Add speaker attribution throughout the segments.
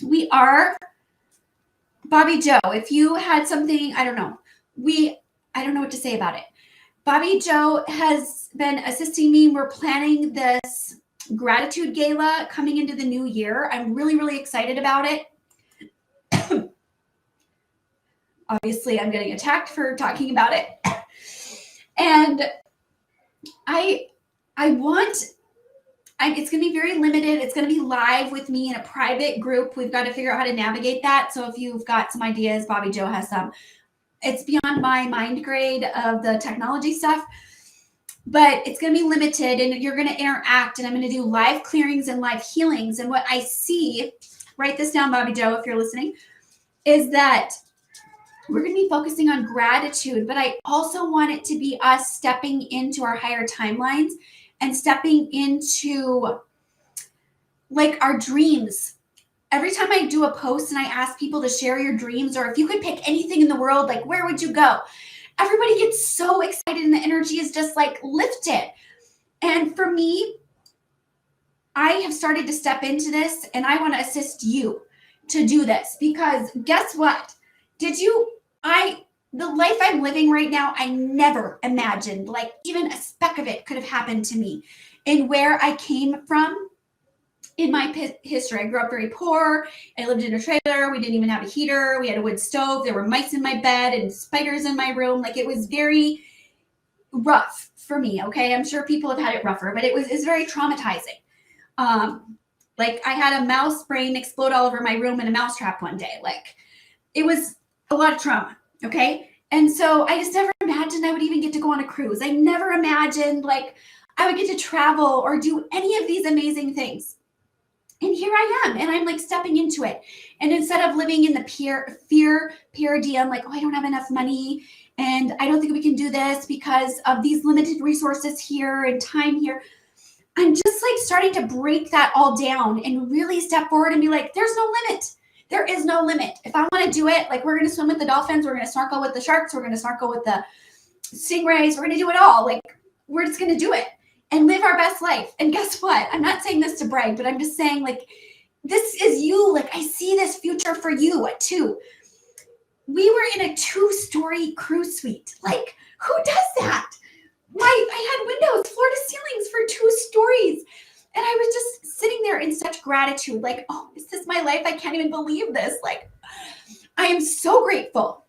Speaker 1: we are, Bobby Joe, if you had something, I don't know what to say about it. Bobby Joe has been assisting me. We're planning this gratitude gala coming into the new year. I'm really, really excited about it. Obviously, I'm getting attacked for talking about it. And it's going to be very limited. It's going to be live with me in a private group. We've got to figure out how to navigate that. So if you've got some ideas, Bobby Joe has some. It's beyond my mind grade of the technology stuff, but it's going to be limited, and you're going to interact, and I'm going to do live clearings and live healings. And what I see, write this down, Bobby Joe, if you're listening, is that we're going to be focusing on gratitude, but I also want it to be us stepping into our higher timelines and stepping into like our dreams. Every time I do a post and I ask people to share your dreams, or if you could pick anything in the world, like where would you go? Everybody gets so excited and the energy is just like lifted. And for me, I have started to step into this, and I want to assist you to do this, because guess what? The life I'm living right now, I never imagined, like even a speck of it could have happened to me. And where I came from in my history, I grew up very poor. I lived in a trailer. We didn't even have a heater. We had a wood stove. There were mice in my bed and spiders in my room. Like, it was very rough for me. Okay. I'm sure people have had it rougher, but it's very traumatizing. Like, I had a mouse brain explode all over my room in a mousetrap one day. Like, it was a lot of trauma. Okay. And so I just never imagined I would even get to go on a cruise. I never imagined like I would get to travel or do any of these amazing things. And here I am, and I'm like stepping into it. And instead of living in the fear paradigm, like, oh, I don't have enough money, and I don't think we can do this because of these limited resources here and time here, I'm just like starting to break that all down and really step forward and be like, there's no limit. There is no limit. If I want to do it, like, we're going to swim with the dolphins, we're going to snorkel with the sharks, we're going to snorkel with the stingrays, we're going to do it all. Like, we're just going to do it and live our best life. And guess what? I'm not saying this to brag, but I'm just saying, like, this is you. Like, I see this future for you too. We were in a 2-story cruise suite. Like, who does that? I had windows, floor to ceilings for 2 stories. And I was just sitting there in such gratitude. Like, oh, is this my life? I can't even believe this. Like, I am so grateful.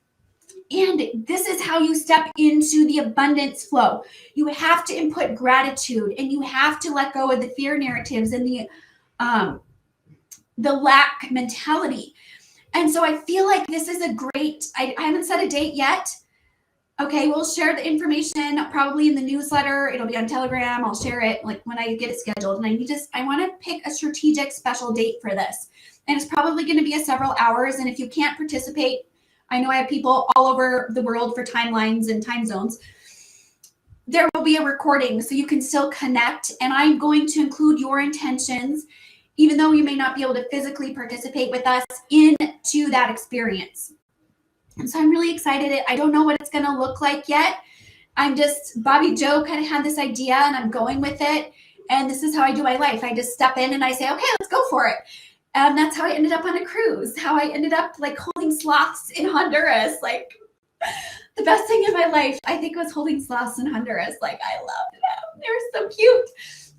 Speaker 1: And this is how you step into the abundance flow. You have to input gratitude, and you have to let go of the fear narratives and the lack mentality. And so I feel like this is a great, I haven't set a date yet. Okay, we'll share the information probably in the newsletter. It'll be on Telegram. I'll share it like when I get it scheduled. And I want to pick a strategic special date for this. And it's probably going to be several hours. And if you can't participate, I know I have people all over the world for timelines and time zones. There will be a recording so you can still connect. And I'm going to include your intentions, even though you may not be able to physically participate with us, into that experience. And so I'm really excited. I don't know what it's going to look like yet. Bobby Joe kind of had this idea, and I'm going with it. And this is how I do my life. I just step in and I say, okay, let's go for it. And that's how I ended up on a cruise, how I ended up like holding sloths in Honduras. Like, the best thing in my life, I think, was holding sloths in Honduras. Like, I loved them. They were so cute.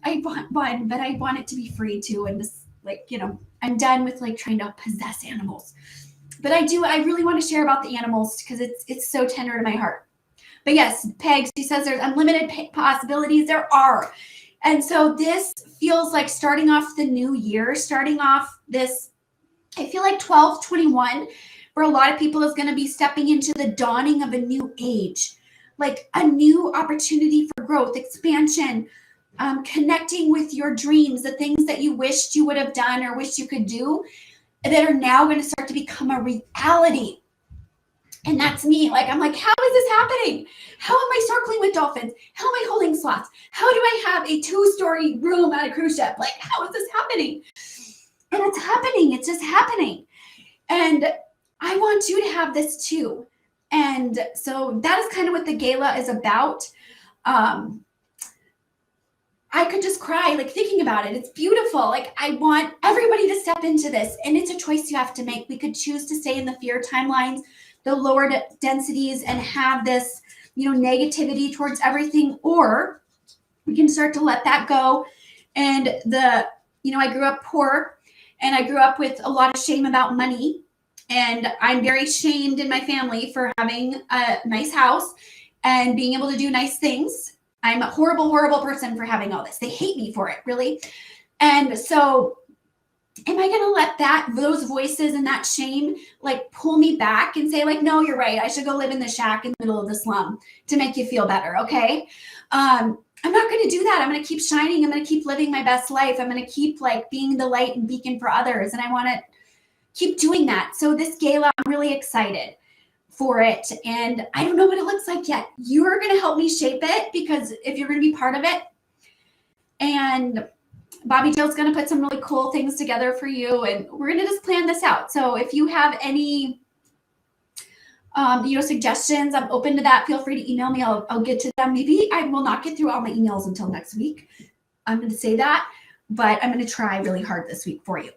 Speaker 1: I bought one, but I want it to be free too. And just like, I'm done with like trying to possess animals. But I really want to share about the animals because it's so tender to my heart. But yes, Peg, she says there's unlimited possibilities. There are. And so this feels like starting off the new year, starting off this, I feel like 12/21 for a lot of people is going to be stepping into the dawning of a new age, like a new opportunity for growth, expansion, connecting with your dreams, the things that you wished you would have done or wished you could do, that are now going to start to become a reality. And that's me. Like, I'm like, how is this happening? How am I snorkeling with dolphins? How am I holding sloths? How do I have a 2-story room at a cruise ship? Like, how is this happening? And it's happening. It's just happening. And I want you to have this too. And so that is kind of what the gala is about. I could just cry like thinking about it. It's beautiful. Like I want everybody to step into this, and it's a choice you have to make. We could choose to stay in the fear timelines, the lower densities, and have this, negativity towards everything, or we can start to let that go. And I grew up poor, and I grew up with a lot of shame about money, and I'm very shamed in my family for having a nice house and being able to do nice things. I'm a horrible, horrible person for having all this. They hate me for it, really. And so am I going to let those voices and that shame like pull me back and say like, no, you're right. I should go live in the shack in the middle of the slum to make you feel better. Okay. I'm not going to do that. I'm going to keep shining. I'm going to keep living my best life. I'm going to keep like being the light and beacon for others. And I want to keep doing that. So this gala, I'm really excited for it. And I don't know what it looks like yet. You're going to help me shape it, because if you're going to be part of it, and Bobby Joe's going to put some really cool things together for you, and we're going to just plan this out. So if you have any, suggestions, I'm open to that. Feel free to email me. I'll get to them. Maybe I will not get through all my emails until next week. I'm going to say that, but I'm going to try really hard this week for you.